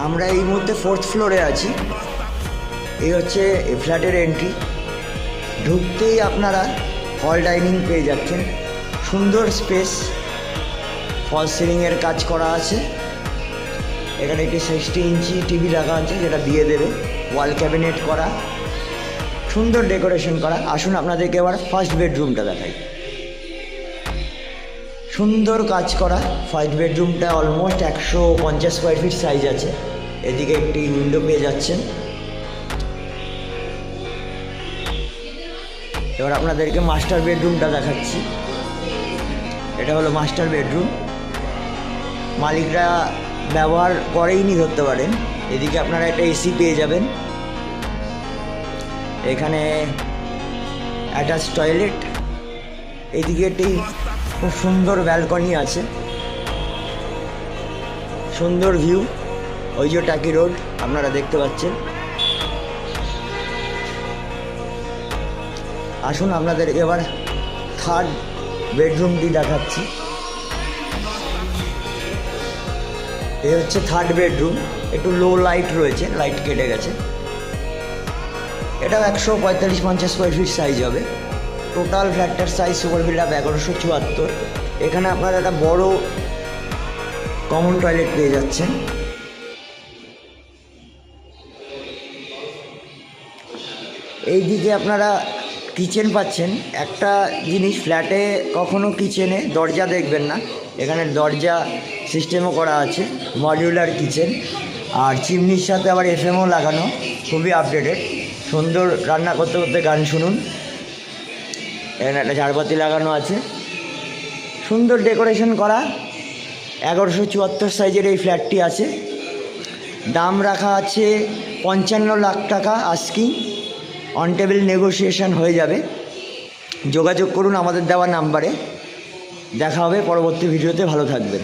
আমরা এই মুহূর্তে 4th ফ্লোরে আছি। এই হচ্ছে ফ্ল্যাটের এন্ট্রি। ঢুকতেই আপনারা হল ডাইনিং পেয়ে যাচ্ছেন। সুন্দর স্পেস, ফল সিলিংয়ের কাজ করা আছে। এখানে একটি 60 ইঞ্চি টিভি রাখা আছে, যেটা দিয়ে দেবে। ওয়াল ক্যাবিনেট করা, সুন্দর ডেকোরেশন করা। আসুন আপনাদেরকে এবার ফার্স্ট বেডরুমটা দেখাই। সুন্দর কাজ করা ফার্স্ট বেডরুমটা, অলমোস্ট 150 স্কোয়ার ফিট সাইজ আছে। এদিকে একটি উইন্ডো পেয়ে যাচ্ছেন। এবার আপনাদেরকে মাস্টার বেডরুমটা দেখাচ্ছি। এটা হলো মাস্টার বেডরুম। মালিকরা ব্যবহার করেইনি ধরতে পারেন। এদিকে আপনারা একটা এসি পেয়ে যাবেন। এখানে অ্যাটাচ টয়লেট। এদিকে একটি খুব সুন্দর ব্যালকনি আছে, সুন্দর ভিউ। ওই যে টাকি রোড আপনারা দেখতে পাচ্ছেন। আসুন আপনাদের এবার থার্ড বেডরুমটি দেখাচ্ছি। এই হচ্ছে থার্ড বেডরুম। একটু লো লাইট রয়েছে, লাইট কেটে গেছে। এটাও 145-50 স্কোয়ার ফিট সাইজ হবে। টোটাল ফ্ল্যাটটার সাইজ সুপার বিল্ড আপ 1174। এখানে আপনারা একটা বড় কমন টয়লেট পেয়ে যাচ্ছেন। এই দিকে আপনারা কিচেন পাচ্ছেন। একটা জিনিস, ফ্ল্যাটে কখনো কিচেনে দরজা দেখবেন না, এখানে দরজা সিস্টেমও করা আছে, মডিউলার কিচেন। আর চিমনির সাথে আবার এফএমও লাগানো, খুবই আপডেটেড। সুন্দর, রান্না করতে করতে গান শুনুন। এখানে একটা ঝাড়বাতি লাগানো আছে, সুন্দর ডেকোরেশন করা। 1174 সাইজের এই ফ্ল্যাটটি আছে। দাম রাখা আছে 55 লাখ টাকা আস্কিং। অন টেবিল নেগোসিয়েশন হয়ে যাবে। যোগাযোগ করুন আমাদের দেওয়া নাম্বারে। দেখা হবে পরবর্তী ভিডিওতে। ভালো থাকবেন।